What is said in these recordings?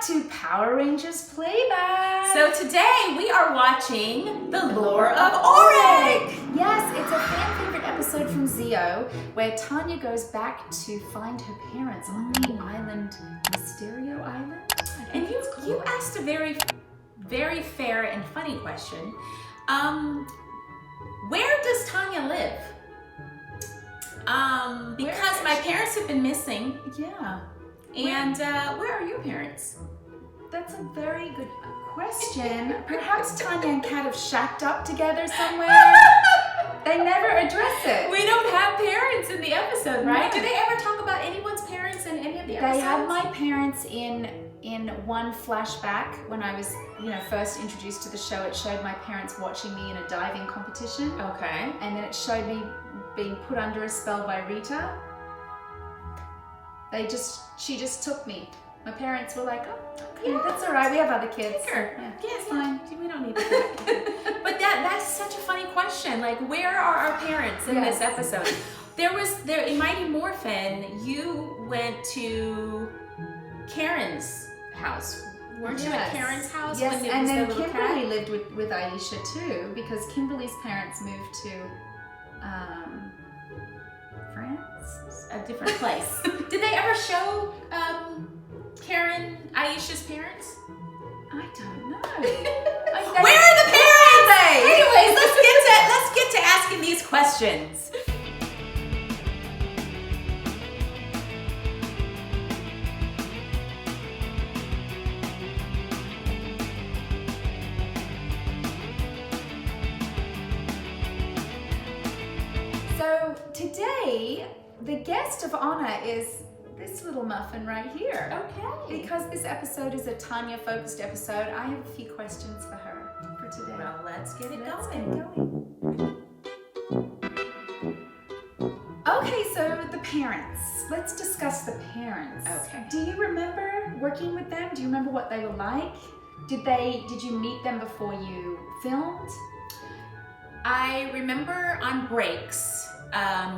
to Power Rangers Playback. So today we are watching the Lore of Auric. Yes, it's a fan favorite episode from Zeo where Tanya goes back to find her parents on the island, Mysterio Island. And you asked a very, very fair and funny question. Where does Tanya live? Because my parents have been missing. Yeah. And where are your parents? That's a very good question. Perhaps Tanya and Cat have shacked up together somewhere. They never address it. We don't have parents in the episode, right? No. Do they ever talk about anyone's parents in any of the episodes? They had my parents in one flashback when I was, first introduced to the show. It showed my parents watching me in a diving competition. Okay. And then it showed me being put under a spell by Rita. She just took me. My parents were like, oh, yeah, that's all right. We have other kids. Sure. Yeah, Yes, fine. We don't need that. But that's such a funny question. Like, where are our parents in this episode? There in Mighty Morphin, you went to Karen's house. Weren't you at Karen's house? Yes, when there and was then the little Kimberly cat? lived with Aisha too, because Kimberly's parents moved to France. A different place. Did they ever show Karen, Aisha's parents? I don't know. Where are the parents? Anyways, let's get to asking these questions. So today, the guest of honor is this little muffin right here. Okay. Because this episode is a Tanya-focused episode, I have a few questions for her for today. Well, let's get it Let's going. get going. Okay, so the parents. Let's discuss the parents. Okay. Do you remember working with them? Do you remember what they were like? Did you meet them before you filmed? I remember on breaks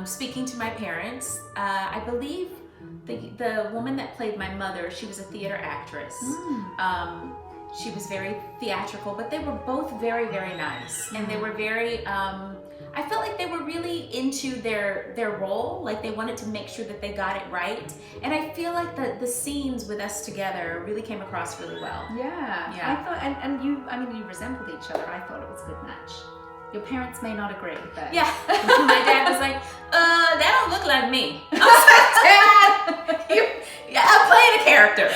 speaking to my parents. I believe the woman that played my mother, she was a theater actress. She was very theatrical, but they were both very, very nice. And they were very, I felt like they were really into their role, like they wanted to make sure that they got it right. And I feel like the scenes with us together really came across really well. Yeah. Yeah. I thought, and you resembled each other. I thought it was a good match. Your parents may not agree, but... Yeah, my dad was like, that don't look like me. I was like, Dad, I'm playing a character.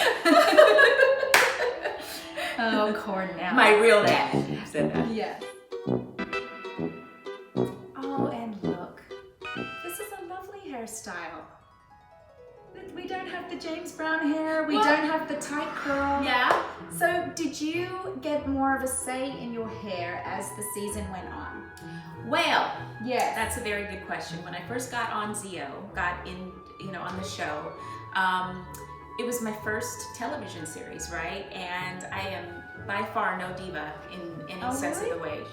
Oh, Cornell. My real dad said that. Yes. Oh, and look. This is a lovely hairstyle. We don't have the James Brown hair. We don't have the tight curl. Yeah. So, did you get more of a say in your hair as the season went on? Well, Yes. that's a very good question. When I first got on Zeo, on the show, it was my first television series, right? And I am by far no diva in any sense of the way.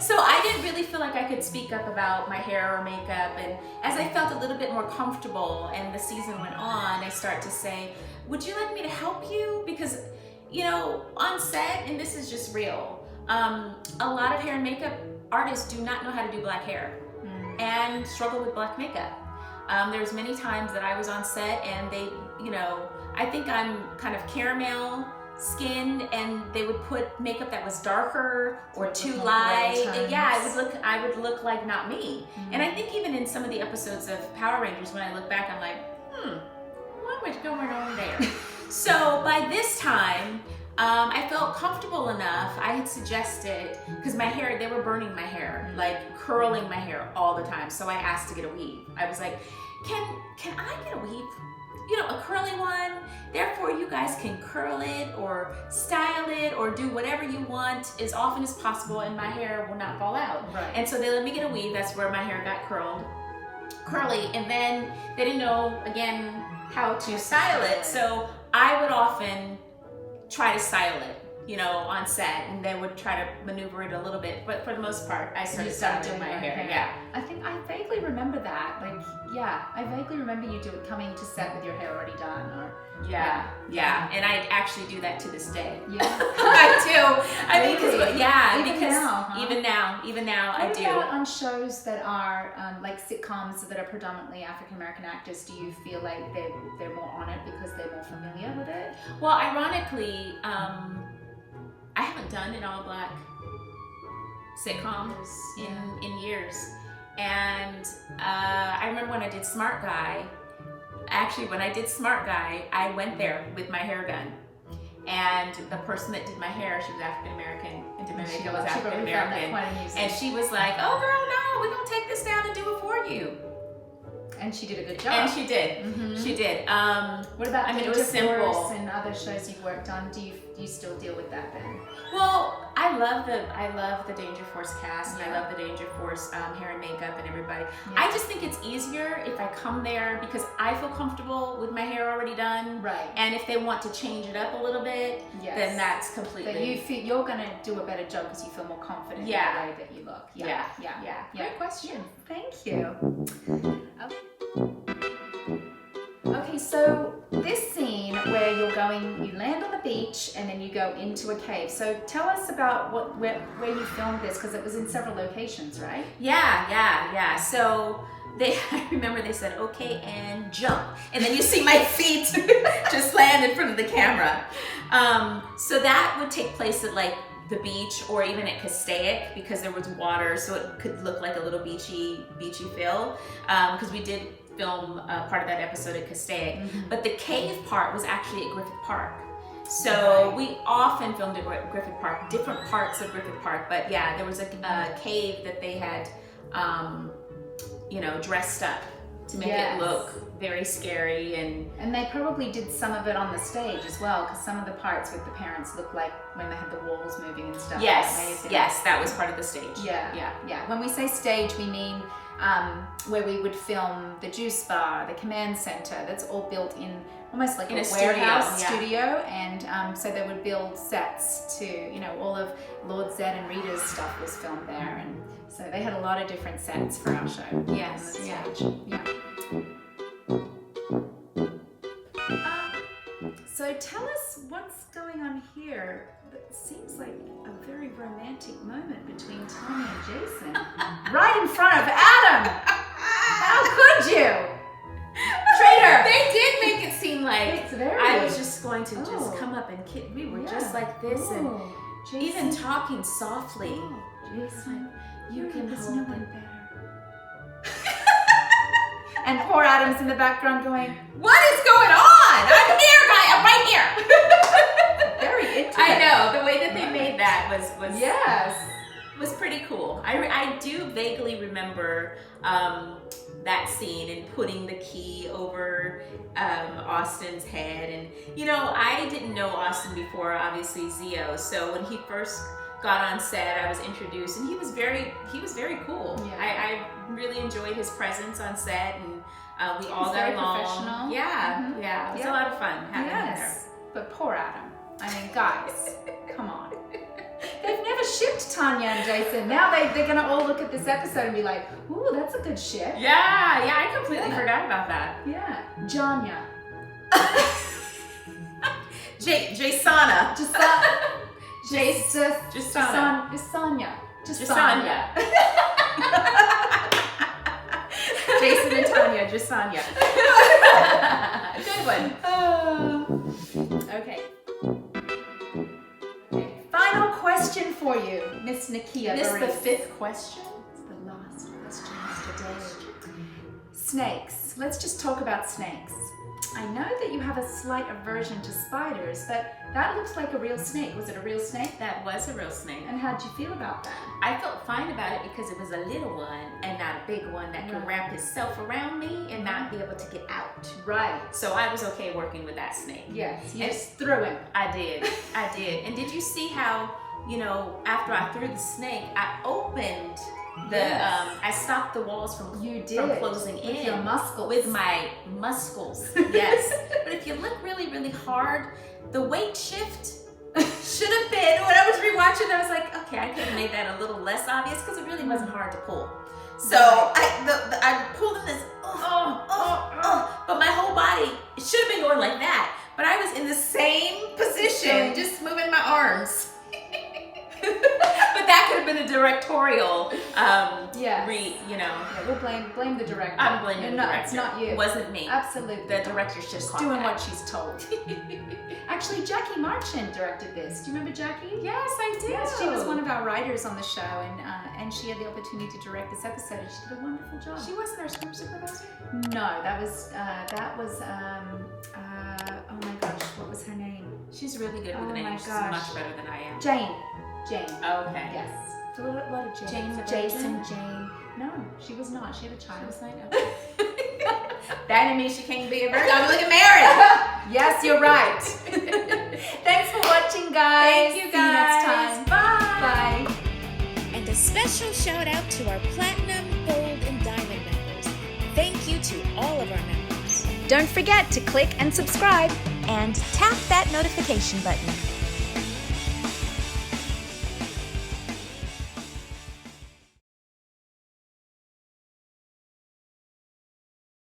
So I didn't really feel like I could speak up about my hair or makeup, and as I felt a little bit more comfortable and the season went on, I started to say, would you like me to help you? Because, on set, and this is just real, a lot of hair and makeup artists do not know how to do black hair and struggle with black makeup. There's many times that I was on set and they, I think I'm kind of caramel skin, and they would put makeup that was darker or too light. And yeah, I would look like not me. And I think even in some of the episodes of Power Rangers, when I look back, I'm like, what was going on there? So by this time, I felt comfortable enough. I had suggested, because my hair, they were burning my hair, like curling my hair all the time. So I asked to get a weave. I was like, can I get a weave? A curly one. Therefore, you guys can curl it or style it or do whatever you want as often as possible, and my hair will not fall out. Right. And so they let me get a weave. That's where my hair got curly. And then they didn't know, again, how to style it. So I would often try to style it you know, on set, and they would try to maneuver it a little bit, but for the most part, I started doing my hair. Yeah. I think I vaguely remember that. Like, yeah, I vaguely remember you coming to set with your hair already done, or yeah, and I actually do that to this day. Yeah, I do. I mean, really? Even now, I do. What about on shows that are like sitcoms that are predominantly African American actors? Do you feel like they're more on it because they're more familiar with it? Well, ironically, I haven't done an all black sitcom in years, and I remember when I did Smart Guy. Actually, when I did Smart Guy, I went there with my hair done, and the person that did my hair, she was African American, and Dominica was African American, and she was like, "Oh, girl, no, we're gonna take this down and do it for you." And she did a good job. And she did. She did. What about it was simple. And other shows you've worked on? Do you still deal with that then? Well, I love the Danger Force cast, and I love the Danger Force hair and makeup and everybody. Yeah. I just think it's easier if I come there because I feel comfortable with my hair already done. Right. And if they want to change it up a little bit, then that's completely. But you feel you're gonna do a better job because you feel more confident in the way that you look. Yeah. Great question. Thank you. Okay, so this scene where you land on the beach and then you go into a cave. So tell us about where you filmed this, because it was in several locations, right? Yeah. So I remember they said, okay, and jump. And then you see my feet just land in front of the camera. So that would take place at like the beach or even at Castaic because there was water, so it could look like a little beachy feel. Because we did film part of that episode at Castaic, but the cave part was actually at Griffith Park. So we often filmed at Griffith Park, different parts of Griffith Park, but yeah, there was a cave that they had, dressed up to make it look very scary, and they probably did some of it on the stage as well, because some of the parts with the parents looked like when they had the walls moving and stuff. Yes, that was part of the stage. Yeah. When we say stage, we mean where we would film the juice bar, the command center. That's all built in almost like in a warehouse studio, and so they would build sets to, all of Lord Zed and Rita's stuff was filmed there, and so they had a lot of different sets for our show. Yes, yeah. So tell us what's going on here. It seems like a very romantic moment between Tommy and Jason. Right in front of Adam! How could you? Traitor! They did make it seem like I was just going to just come up and kid. We were just like this, and Jason, even talking softly. Jason, you can hold no one better. And poor Adam's in the background going, "What is going on? I'm here, guy. I'm right here." Very intimate. I know the way that they made that was pretty cool. I do vaguely remember that scene and putting the key over Austin's head, and I didn't know Austin before, obviously Zeo. So when he first got on set, I was introduced, and he was very cool. I really enjoyed his presence on set, and we all got along. Yeah, it was a lot of fun having him there. But poor Adam. I mean, guys, come on. They've never shipped Tanya and Jason. Now they're gonna all look at this episode and be like, "Ooh, that's a good ship." Yeah, I completely forgot about that. Yeah, Janya. Jasana. Jasanya. Jason and Tanya, Jasanya. Good one. Okay. Final question for you, Miss Nakia. This is the 5th question? It's the last question of the day. Snakes. Let's just talk about snakes. I know that you have a slight aversion to spiders, but that looks like a real snake. Was it a real snake? That was a real snake. And how'd you feel about that? I felt fine about it because it was a little one and not a big one that could wrap itself around me and not be able to get out. Right. So I was okay working with that snake. Yes, you just threw him. I did. And did you see how, after I threw the snake, I opened I stopped the walls from closing in. With your muscles. With my muscles, yes. But if you look really, really hard, the weight shift should have been. When I was rewatching, I was like, okay, I could have made that a little less obvious because it really wasn't hard to pull. So I pulled in this, but my whole body, it should have been going like that. But I was in the same position, just moving my arms. But that could have been a directorial, Yeah, we'll blame the director. I'm blaming the director. It's not you. It wasn't me. Absolutely. The director's just doing that. what she's told. Actually, Jackie Marchand directed this. Do you remember Jackie? Yes, I do. Yes, she was one of our writers on the show, and she had the opportunity to direct this episode, and she did a wonderful job. She wasn't our script supervisor? No, that was oh my gosh, what was her name? She's really good with Oh my names. She's gosh. much better than I am. Jane. Okay. Yes. A lot of Jane. Jane the Jason, Virgin? Jane. No, she was not. She had a child. She was like, that didn't mean she can't be a virgin. I'm looking married. Yes, you're right. Thanks for watching, guys. Thank you, See you next guys. time. Bye. Bye. And a special shout out to our Platinum, Gold, and Diamond members. Thank you to all of our members. Don't forget to click and subscribe and tap that notification button.